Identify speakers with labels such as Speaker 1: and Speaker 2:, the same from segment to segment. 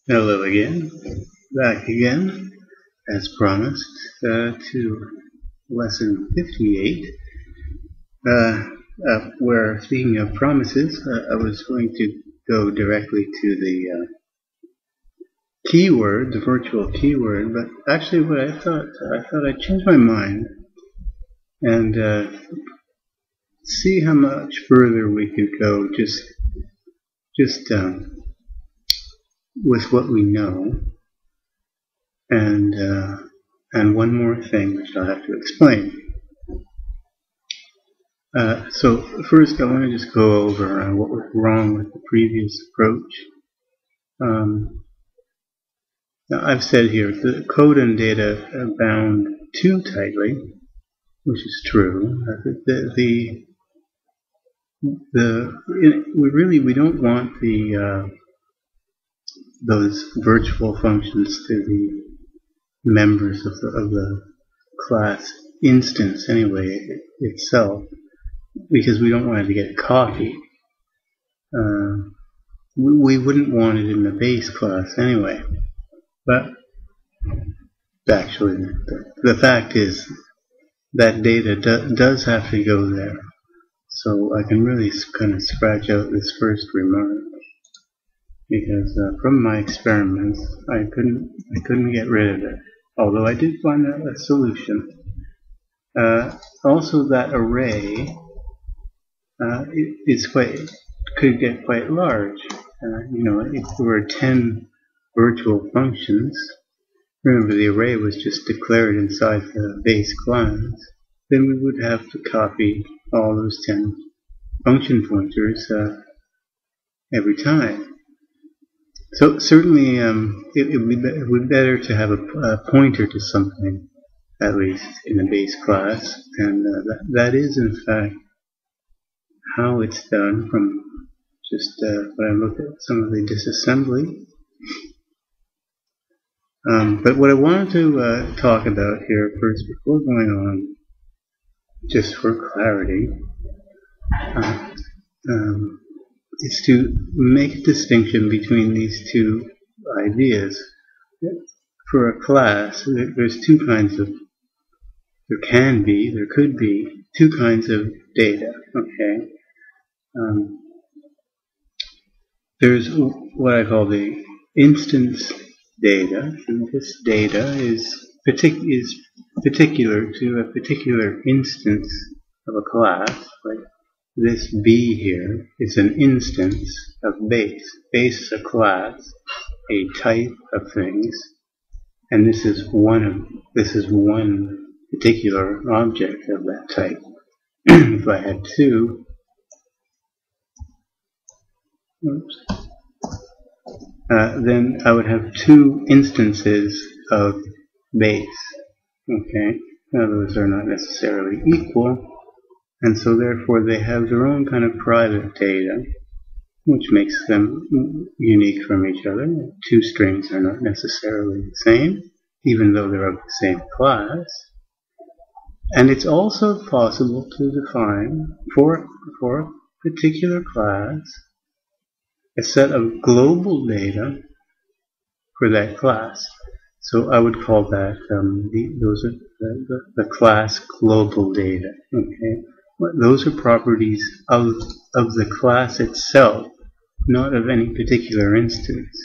Speaker 1: Hello again, back again, as promised, to lesson 58, where, speaking of promises, I was going to go directly to the keyword, the virtual keyword, but actually what I thought I'd change my mind and see how much further we could go just with what we know, and one more thing which I'll have to explain. So first I want to just go over what was wrong with the previous approach. Now I've said here the code and data are bound too tightly, which is true. We don't want those virtual functions to be members of the class instance anyway itself, because we don't want it to get copied. We wouldn't want it in the base class anyway. But actually, the fact is that data does have to go there. So I can really kind of scratch out this first remark, because from my experiments, I couldn't get rid of it. Although I did find a solution. Also, that array could get quite large. If there were 10 virtual functions, remember the array was just declared inside the base class, then we would have to copy all those 10 function pointers every time. So certainly it would be better to have a pointer to something, at least in the base class, and that is in fact how it's done from just when I look at some of the disassembly. But what I wanted to talk about here first, before going on, just for clarity, is to make a distinction between these two ideas. For a class, there's two kinds of, there could be two kinds of data, okay? There's what I call the instance data, and this data is particular to a particular instance of a class. Like this B here is an instance of base. Base is a class, a type of things, and this is one particular object of that type. If I had two, then I would have two instances of base. Okay, now those are not necessarily equal, and so therefore they have their own kind of private data, which makes them unique from each other. Two strings are not necessarily the same, even though they're of the same class. And it's also possible to define for a particular class a set of global data for that class. So I would call that those are the class global data. Okay, those are properties of the class itself, not of any particular instance.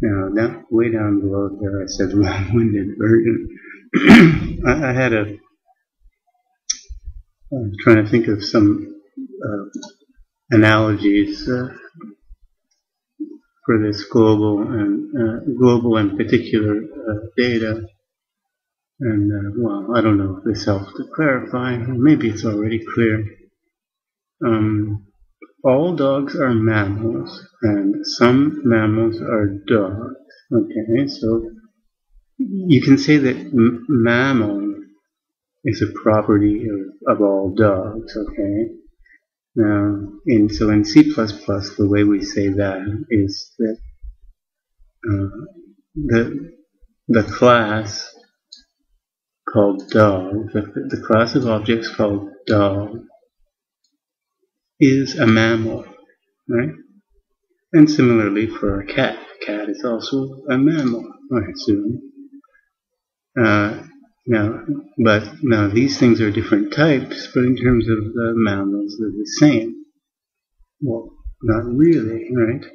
Speaker 1: Now, way down below there, I said long-winded version. I had I'm trying to think of some analogies for this global and particular data, and well, I don't know if this helps to clarify. Maybe it's already clear. All dogs are mammals, and some mammals are dogs. Okay, so you can say that mammal is a property of all dogs. Okay. Now, in C++, the way we say that is that the class called dog, the class of objects called dog, is a mammal, right? And similarly for a cat. A cat is also a mammal, I assume. Now these things are different types, but in terms of the mammals, they're the same. Well, not really, right?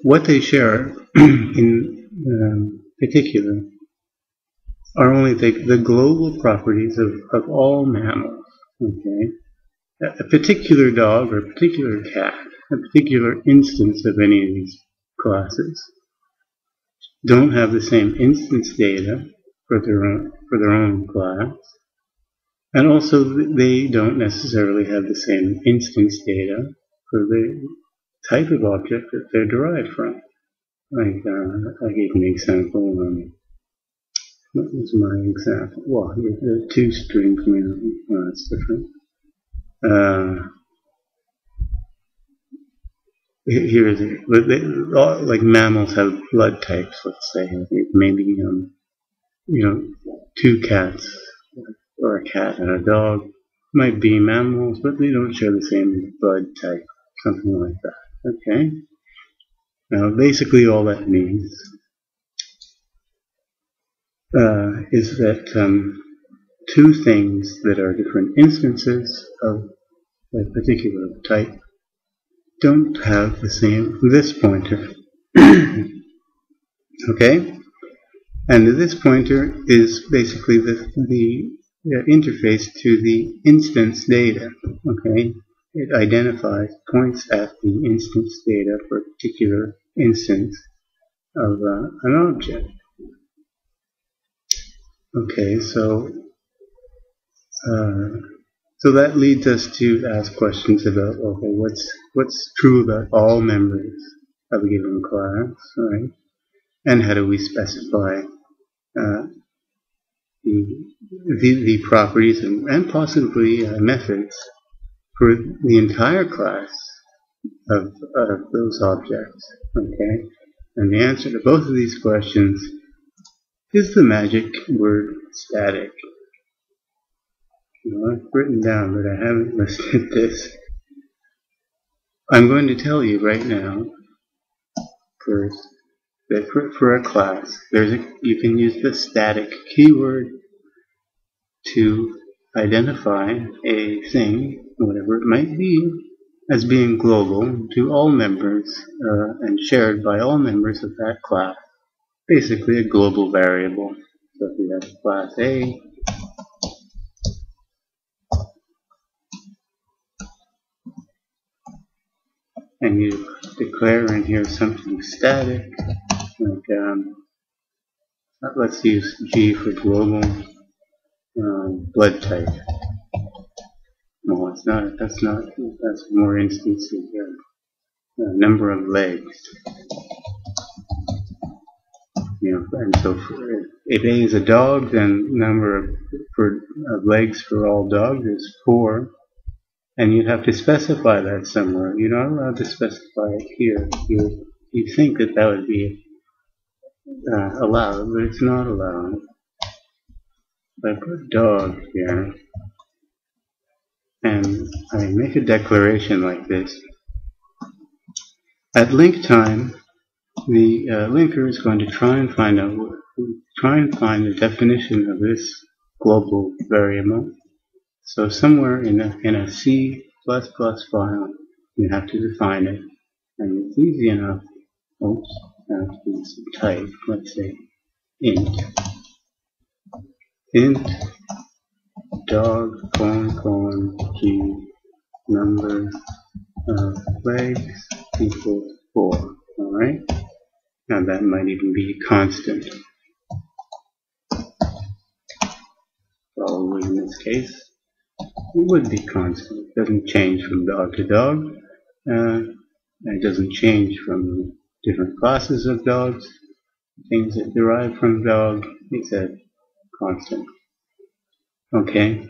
Speaker 1: What they share in particular are only the global properties of all mammals. Okay, a particular dog or a particular cat, a particular instance of any of these classes, don't have the same instance data for their own class, and also they don't necessarily have the same instance data for the type of object that they're derived from. Like I gave an example. What was my example? Well, there are two streams. That's different. Here is it. Like mammals have blood types. Let's say maybe two cats or a cat and a dog might be mammals, but they don't share the same blood type. Something like that. Okay. Now, basically, all that means is that two things that are different instances of a particular type don't have the same this pointer. Okay? And this pointer is basically the interface to the instance data. Okay? It identifies, points at the instance data for a particular instance of an object. Okay, so that leads us to ask questions about, okay, what's true about all members of a given class, right? And how do we specify the properties and possibly methods for the entire class of those objects, okay? And the answer to both of these questions is the magic word static. I've written down, but I haven't listed this. I'm going to tell you right now, first, that for a class, you can use the static keyword to identify a thing, whatever it might be, as being global to all members and shared by all members of that class. Basically a global variable. So if you have class A, and you declare in here something static, like let's use G for global blood type. No, it's not. That's more instances here. Number of legs. And so if A is a dog, then number of legs for all dogs is 4. And you'd have to specify that somewhere. You're not allowed to specify it here. You'd think that would be allowed, but it's not allowed. So I put dog here, and I make a declaration like this. At link time, the linker is going to try and find the definition of this global variable. So somewhere in a C++ file, you have to define it, and it's easy enough. Oops, I have to do some type. Let's say int dog : G number of legs equals 4. All right. Now that might even be constant. Probably in this case. It would be constant. It doesn't change from dog to dog. It doesn't change from different classes of dogs. Things that derive from dog, it's a constant. Okay.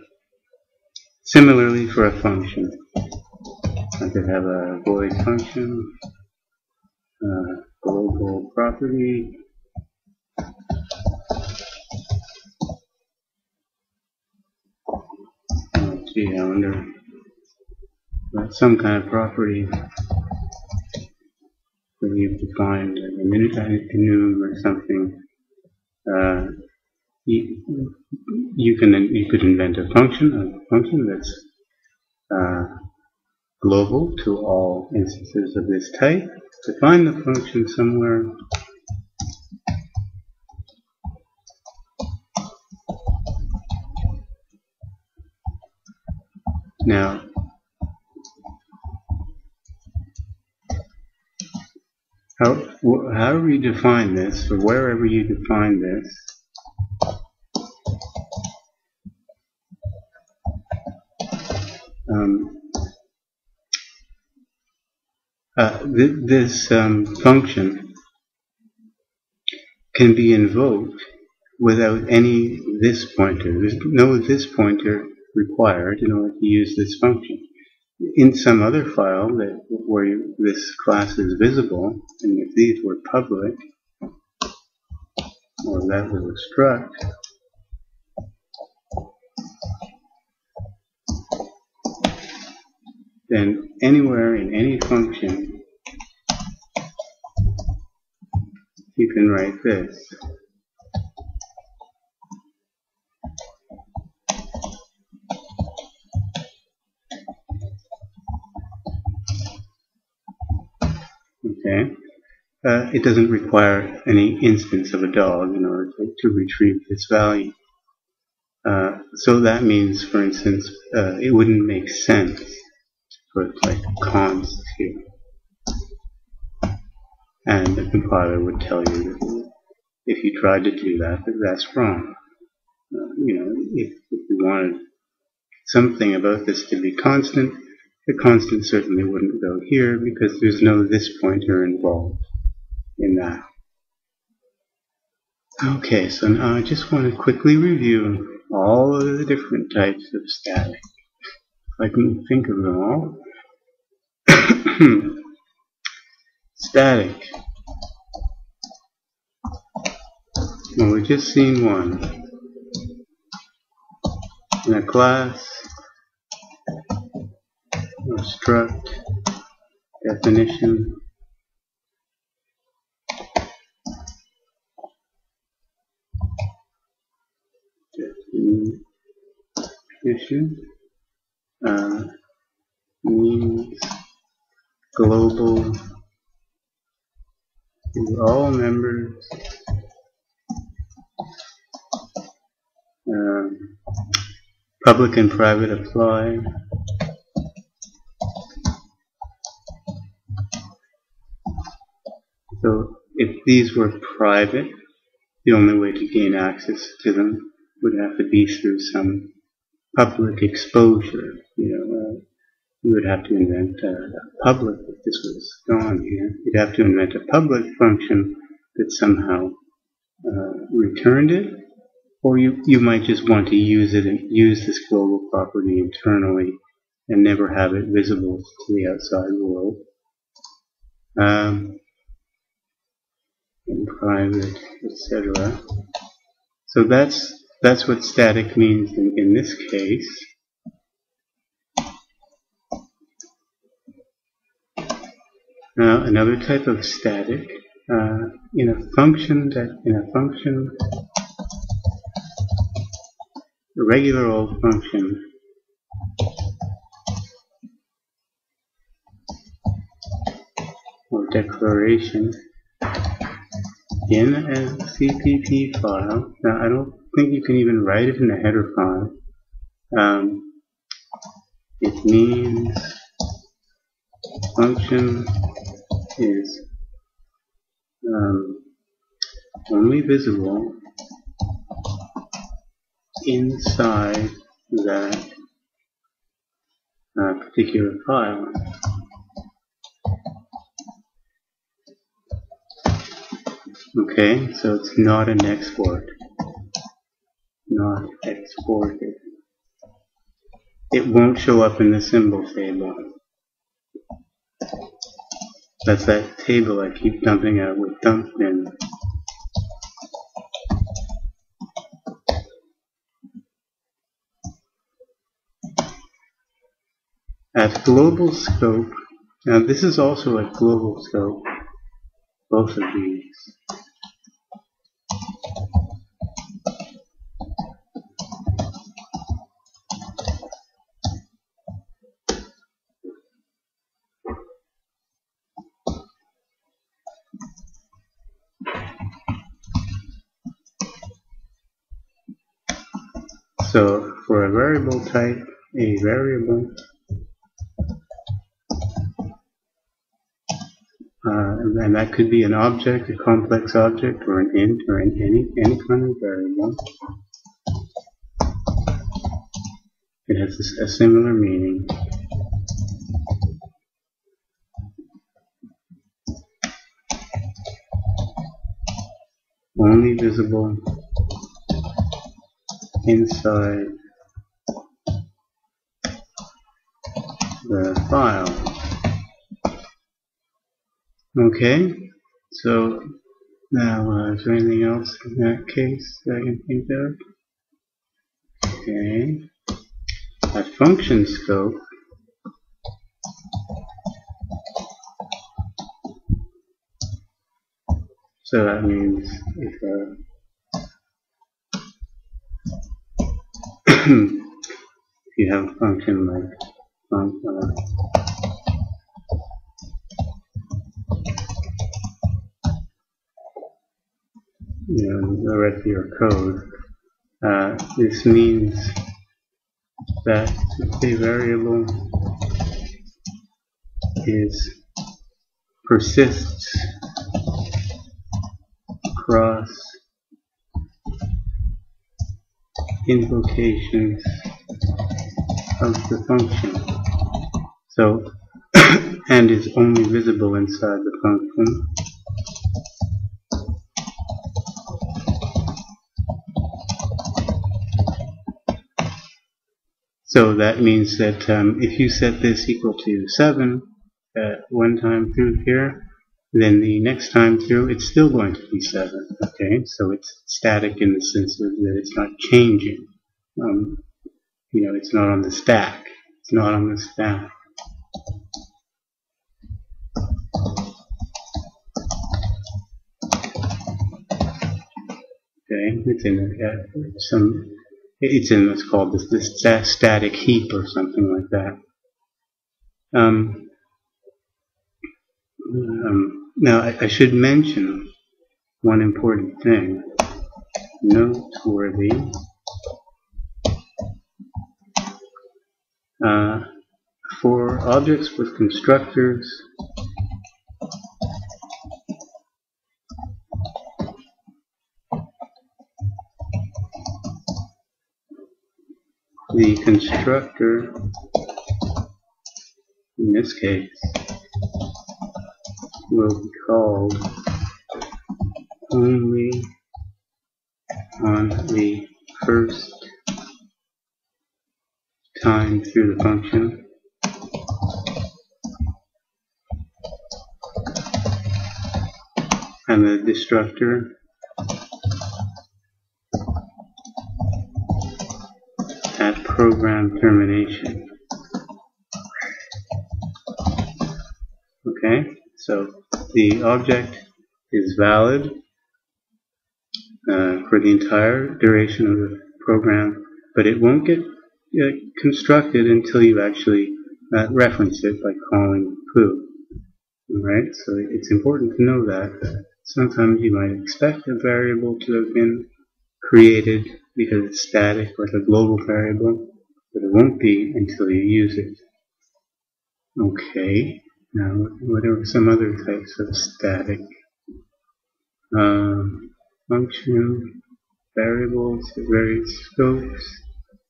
Speaker 1: Similarly for a function. I could have a void function, global property, I wonder, some kind of property where you've defined a enum or something, you could invent a function that's global to all instances of this type. Define the function somewhere. Now, however you define this, or wherever you define this, this function can be invoked without any this pointer. There's no this pointer required in order to use this function. In some other file where this class is visible, and if these were public, or that was a struct, then anywhere in any function you can write this. Okay. It doesn't require any instance of a dog in order to retrieve this value. So that means, for instance, it wouldn't make sense to put like const here. And the compiler would tell you that if you tried to do that, that's wrong. If you wanted something about this to be constant, the constant certainly wouldn't go here because there's no this pointer involved in that. Okay, so now I just want to quickly review all of the different types of static. If I can think of them all. Static. Well, we've just seen one. In a class, or struct, definition, means global to all members, public and private apply, so if these were private, the only way to gain access to them would have to be through some public exposure. You would have to invent a public, if this was gone here, you'd have to invent a public function that somehow returned it, or you might just want to use it and use this global property internally and never have it visible to the outside world. And private, etc. So that's what static means in this case. Now another type of static in a function, a regular old function or declaration in a CPP file. Now I don't think you can even write it in a header file. It means function is only visible inside that particular file. Okay, so it's not an export. Not exported. It won't show up in the symbol table. That's that table I keep dumping out with dump bin. At global scope, now this is also at global scope, both of these. So for a variable type, a variable, and that could be an object, a complex object, or an int, or any kind of variable. It has a similar meaning. Only visible inside the file. Okay, so now is there anything else in that case that I can think of? Okay, a function scope so that means if you have a function like the rest of your code, this means that a variable persists across invocations of the function. So, and is only visible inside the function. So that means that if you set this equal to 7 one time through here, then the next time through it's still going to be 7. Okay, so it's static in the sense that it's not changing. It's not on the stack. It's not on the stack. Okay, it's in what's called this static heap or something like that. Now I should mention one important thing, noteworthy. For objects with constructors, the constructor, in this case, will be called only on the first time through the function. And the destructor at program termination. Okay, so the object is valid for the entire duration of the program, but it won't get constructed until you actually reference it by calling foo. Alright, so it's important to know that. Sometimes you might expect a variable to have been created because it's static, like a global variable, but it won't be until you use it. Okay, now what are some other types of static? Function, variables, various scopes,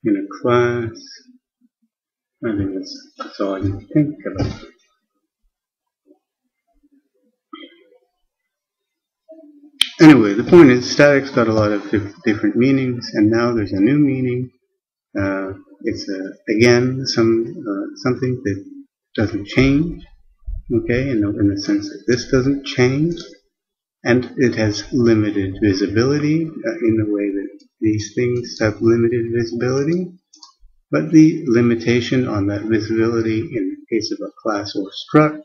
Speaker 1: in a class. I think that's all I can think about. Anyway, the point is, static's got a lot of different meanings, and now there's a new meaning. It's again something that doesn't change. Okay, in the sense that this doesn't change, and it has limited visibility in the way that these things have limited visibility. But the limitation on that visibility in the case of a class or struct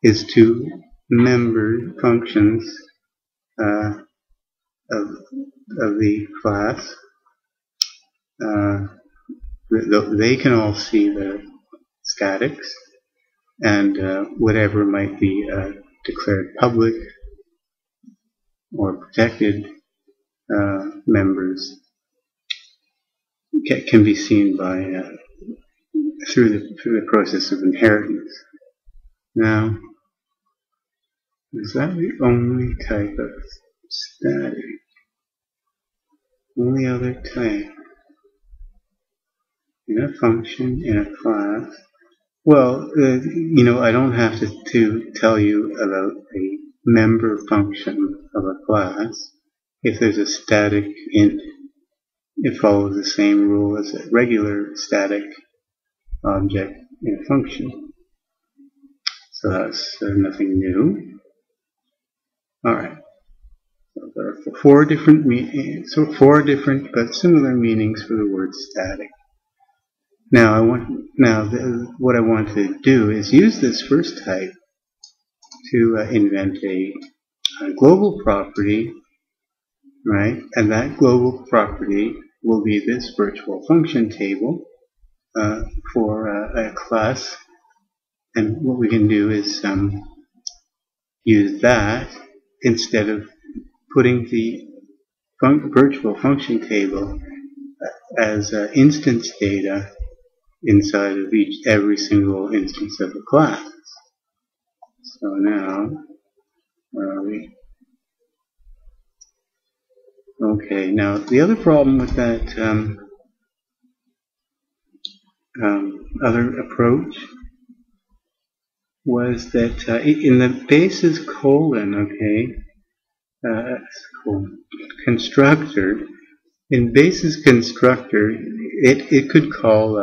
Speaker 1: is to member functions of the class. They can all see the statics and whatever might be declared public or protected members can be seen by through the process of inheritance. Now, is that the only type of static? Only other type in a function in a class? Well, I don't have to tell you about a member function of a class. If there's a static int, it follows the same rule as a regular static object in a function. So that's nothing new. Alright. So there are four different but similar meanings for the word static. Now what I want to do is use this first type to invent a global property, right? And that global property will be this virtual function table for a class. And what we can do is use that instead of putting the virtual function table as instance data inside of every single instance of the class. So now, where are we? Okay, now the other problem with that other approach was that in the basis colon, constructor, in basis constructor, it could call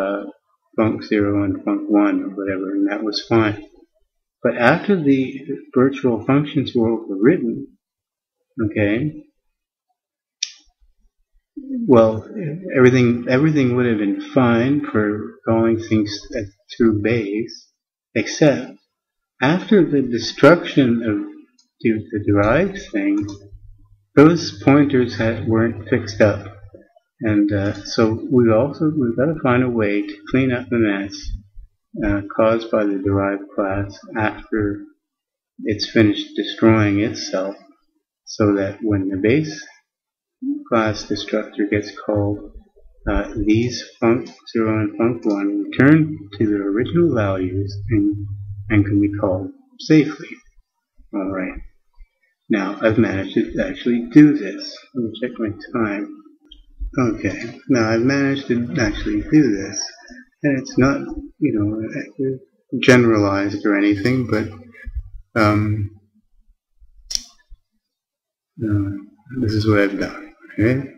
Speaker 1: func0 and func1 or whatever, and that was fine. But after the virtual functions were overwritten, well, everything would have been fine for calling things through base, except after the destruction of the derived thing, those pointers weren't fixed up, and so we've got to find a way to clean up the mess caused by the derived class after it's finished destroying itself, so that when the base class destructor gets called, these func0 and func1 return to their original values and can be called safely. Alright. Now I've managed to actually do this. Let me check my time. Okay. Now I've managed to actually do this. And it's not, generalized or anything, but this is what I've done. Okay.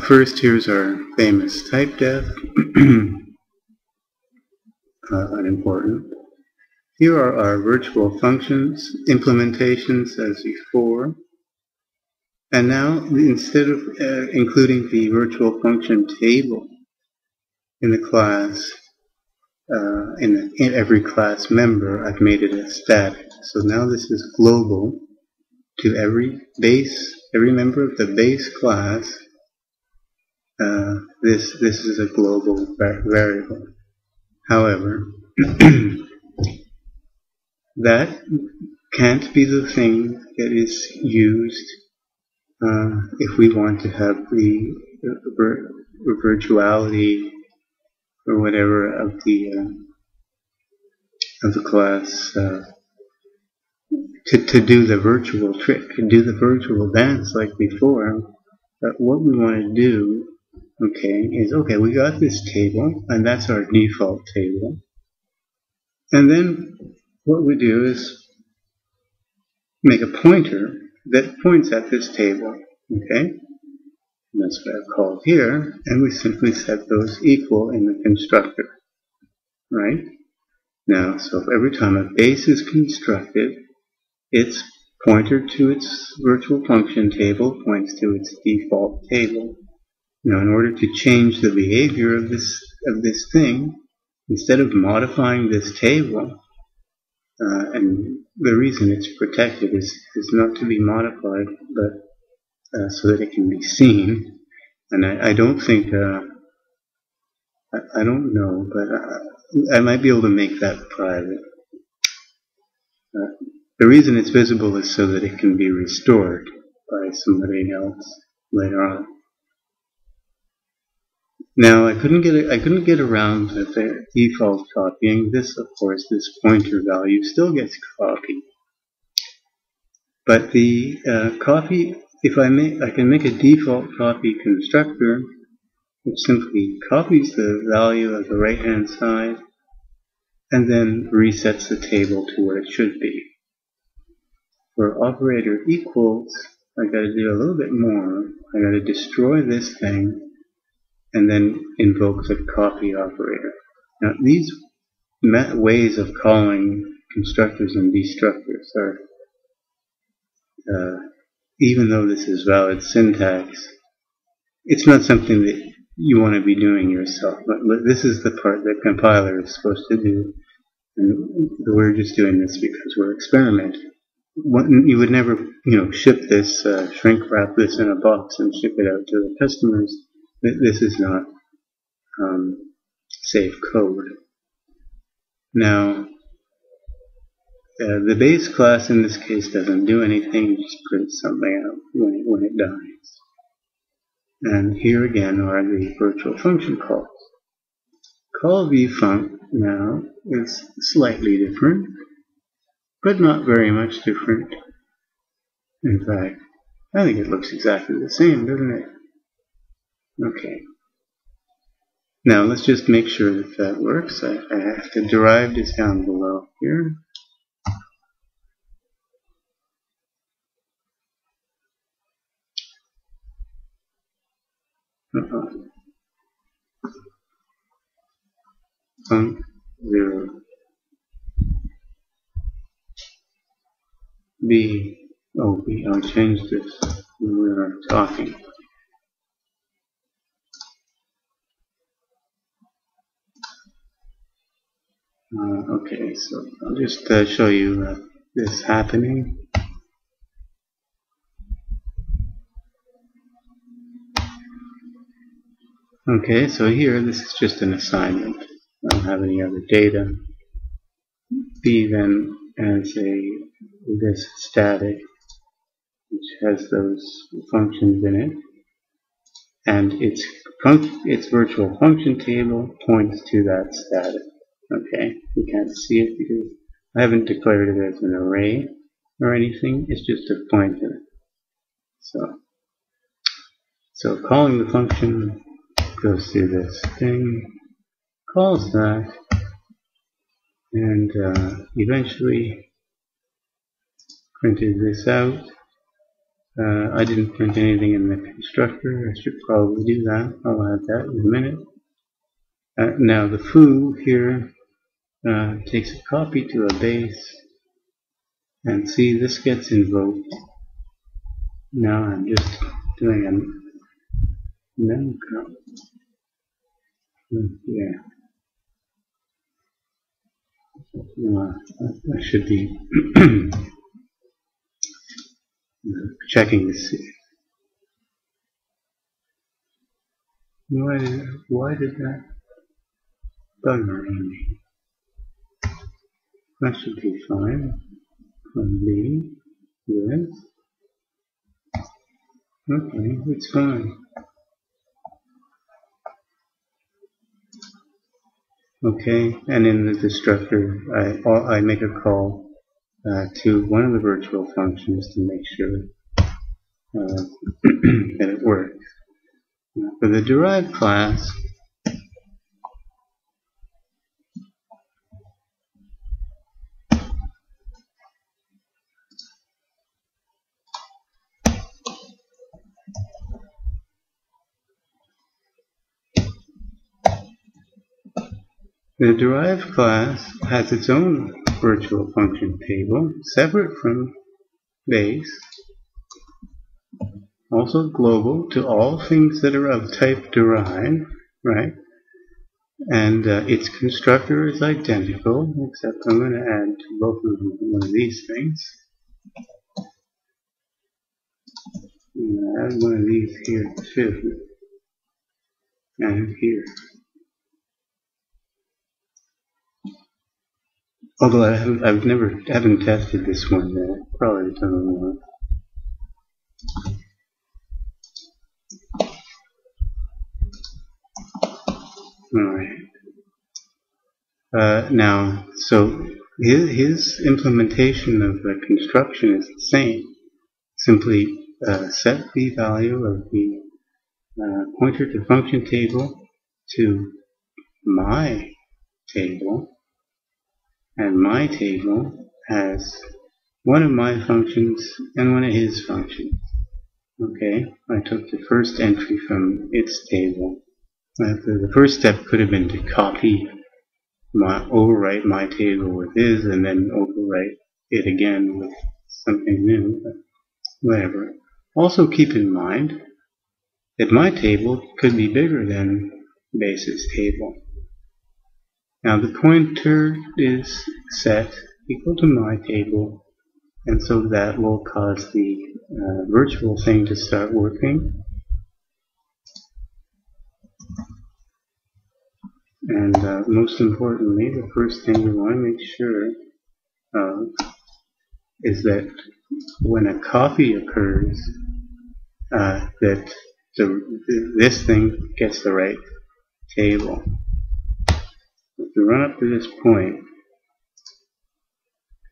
Speaker 1: First, here's our famous type def. Unimportant. Here are our virtual functions implementations as before. And now, instead of including the virtual function table in the class, in every class member, I've made it a static. So now this is global to every member of the base class. This is a global variable. However, that can't be the thing that is used if we want to have the virtuality or whatever of the class to do the virtual trick, and do the virtual dance like before. But what we want to do, is we got this table, and that's our default table. And then what we do is make a pointer that points at this table, And that's what I've called here, and we simply set those equal in the constructor, right? Now, so if every time a base is constructed, its pointer to its virtual function table points to its default table. Now, in order to change the behavior of this thing, instead of modifying this table, and the reason it's protected is not to be modified, but so that it can be seen. And I don't think, I don't know, but I might be able to make that private. The reason it's visible is so that it can be restored by somebody else later on. Now I couldn't get around to the default copying. This, of course, this pointer value still gets copied. But the copy, I can make a default copy constructor which simply copies the value of the right-hand side and then resets the table to where it should be. For operator equals, I got to do a little bit more. I got to destroy this thing and then invoke the copy operator. Now these ways of calling constructors and destructors are, even though this is valid syntax, it's not something that you want to be doing yourself. But this is the part that compiler is supposed to do, and we're just doing this because we're experimenting. You would never, ship this, shrink wrap this in a box and ship it out to the customers. This is not safe code. Now, the base class in this case doesn't do anything, it just prints something out when it dies. And here again are the virtual function calls. Call vfunc now is slightly different, but not very much different. In fact, I think it looks exactly the same, doesn't it? Okay. Now let's just make sure that that works. I have to derived is down below here. Func 0 B. Oh, B. I'll change this when we are talking. Okay, so I'll just show you this happening. Okay, so here this is just an assignment. I don't have any other data. B then has this static which has those functions in it, and its virtual function table points to that static. Okay, we can't see it because I haven't declared it as an array or anything. It's just a pointer. So calling the function goes through this thing, calls that, and eventually printed this out. I didn't print anything in the constructor. I should probably do that. I'll add that in a minute. Now the foo here takes a copy to a base, and see, this gets invoked. Now I'm just doing a mem count. Yeah. I should be checking to see. Why did that bugger me? That should be fine. From B, yes. Okay, it's fine. Okay, and in the destructor, I make a call to one of the virtual functions to make sure that it works. Now, for the derived class, has its own virtual function table, separate from base, also global to all things that are of type derived, right? And its constructor is identical, except I'm going to add to both of them one of these things. I'm going to add one of these here too, and here. Although I haven't tested this one yet. Probably done more. Alright. Now, so his implementation of the construction is the same. Simply set the value of the pointer to function table to my table, and my table has one of my functions and one of his functions. Okay, I took the first entry from its table. The first step could have been to overwrite my table with his and then overwrite it again with something new, but whatever. Also keep in mind that my table could be bigger than base's table. Now the pointer is set equal to my table, and so that will cause the virtual thing to start working. And most importantly, the first thing we want to make sure of is that when a copy occurs, that this thing gets the right table. If we run up to this point,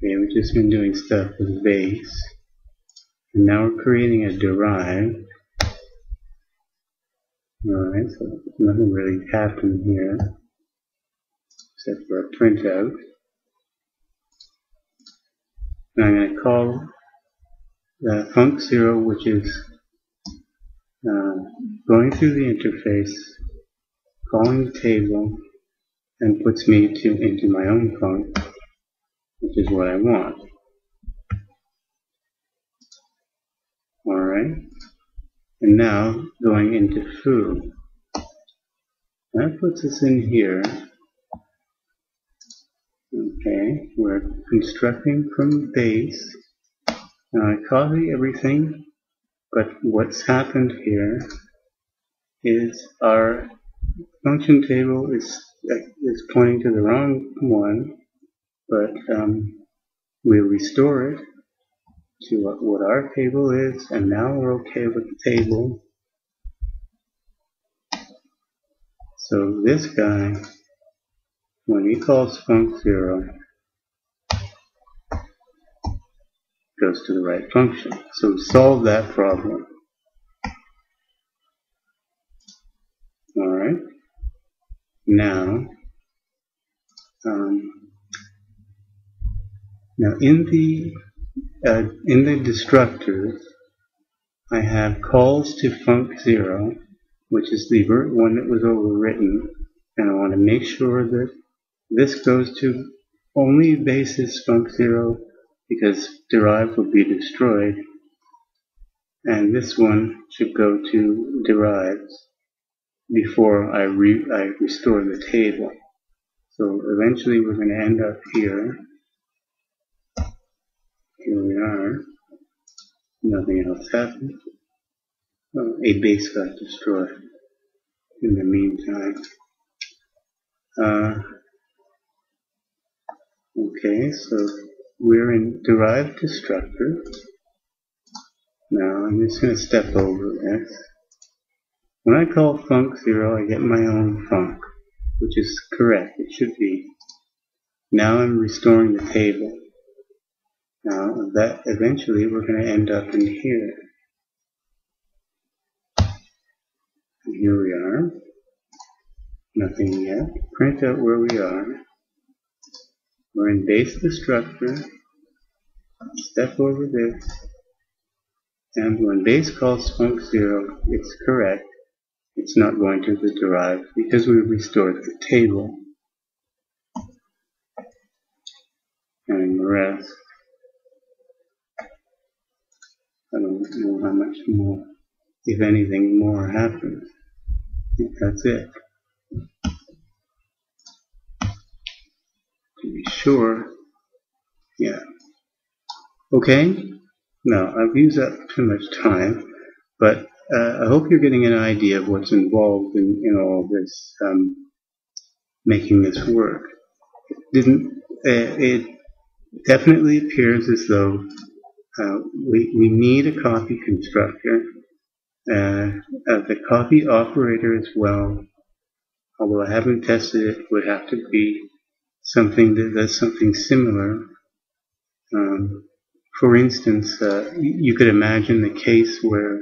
Speaker 1: okay, we've just been doing stuff with base, and now we're creating a derived. Alright, so nothing really happened here, except for a printout. And I'm going to call the func0, which is going through the interface, calling the table, and puts me into my own func, which is what I want. Alright, and now going into foo. That puts us in here. Okay, we're constructing from base. Now I copy everything, but what's happened here is our function table is pointing to the wrong one, but we'll restore it to what our table is, and now we're okay with the table. So this guy, when he calls func0, goes to the right function. So we solved that problem. Alright. Now in the destructors, I have calls to func0, which is the one that was overwritten, and I want to make sure that this goes to only basis func0 because derived will be destroyed, and this one should go to derived before I restore the table. So eventually we're going to end up here. Here we are. Nothing else happened. A base got destroyed in the meantime. Okay, so we're in derived constructor. Now I'm just going to step over this. When I call func0, I get my own func, which is correct. It should be. Now I'm restoring the table. Now that eventually we're going to end up in here. And here we are. Nothing yet. Print out where we are. We're in base constructor. Step over this. And when base calls func0, it's correct. It's not going to the derived because we restored the table. And the rest, I don't know how much more, if anything more happens. I think that's it. sure. Yeah. Okay. Now, I've used up too much time, but I hope you're getting an idea of what's involved in all this, making this work. It definitely appears as though we need a copy constructor. The copy operator as well, although I haven't tested it, would have to be something that does something similar. For instance, you could imagine the case where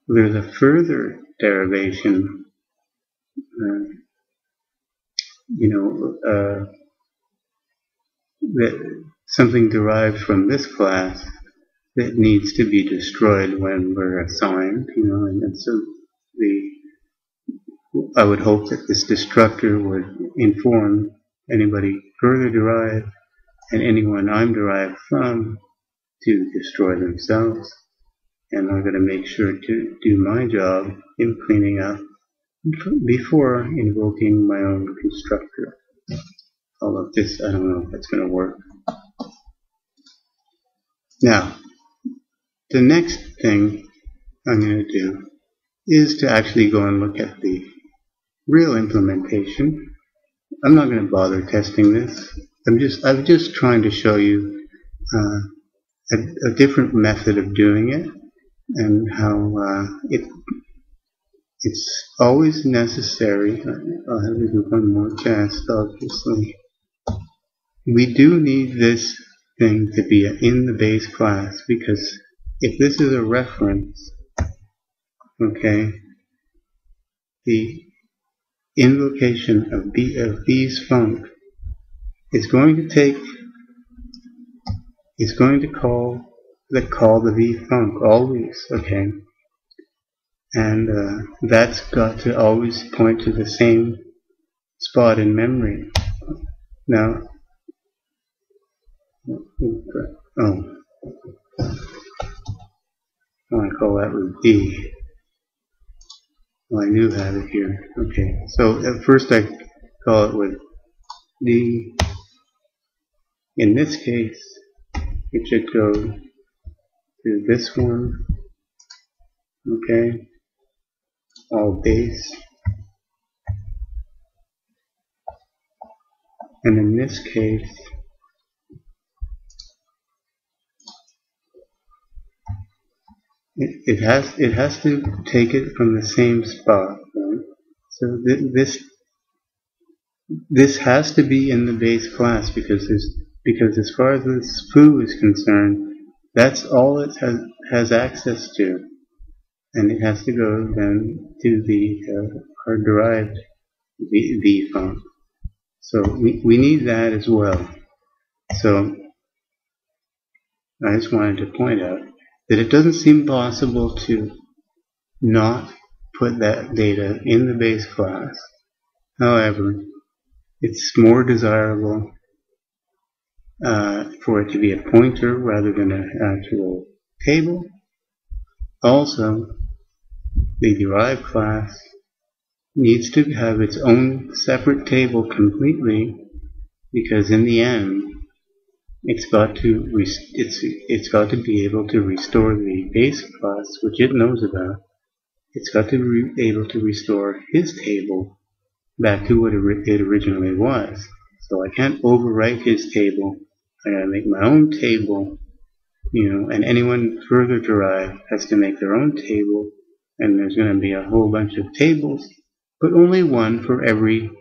Speaker 1: there's a further derivation, that something derived from this class that needs to be destroyed when we're assigned, and so I would hope that this destructor would inform anybody further derived and anyone I'm derived from to destroy themselves. And I'm going to make sure to do my job in cleaning up before invoking my own constructor. Although this, I don't know if that's going to work. Now, the next thing I'm going to do is to actually go and look at the real implementation. I'm not going to bother testing this. I'm just trying to show you a different method of doing it, and how it's always necessary. I'll have to do one more test, obviously. We do need this thing to be in the base class, because if this is a reference, okay, the invocation of these func is going to call the v func always, okay, and that's got to always point to the same spot in memory. Now, I call that with d. Well, I do have it here. Okay, so at first I call it with d. In this case, it should go to this one, okay, all base. And in this case, it has to take it from the same spot, right? So this has to be in the base class, because as far as this foo is concerned, that's all it has access to, and it has to go then to the our derived v func. So we need that as well. So I just wanted to point out that it doesn't seem possible to not put that data in the base class. However, it's more desirable for it to be a pointer rather than an actual table. Also, the derived class needs to have its own separate table completely, because in the end, it's got to be able to restore the base class, which it knows about. It's got to be able to restore his table back to what it originally was. So I can't overwrite his table. I gotta make my own table, and anyone further derived has to make their own table, and there's going to be a whole bunch of tables, but only one for every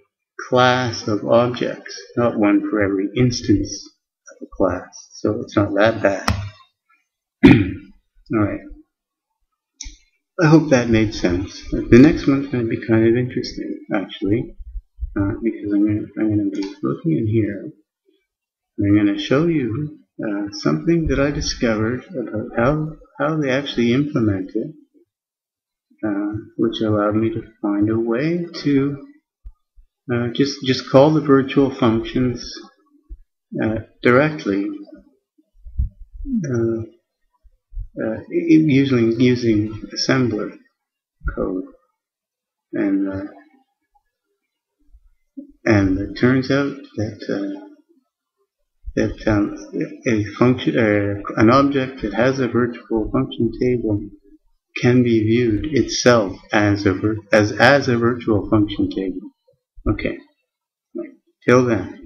Speaker 1: class of objects, not one for every instance of a class. So it's not that bad. Alright. I hope that made sense. The next one's going to be kind of interesting, actually, because I'm going to be looking in here. I'm going to show you something that I discovered about how they actually implement it, which allowed me to find a way to just call the virtual functions directly, using assembler code. And And it turns out that a function, an object that has a virtual function table can be viewed itself as a virtual function table. Okay, till then.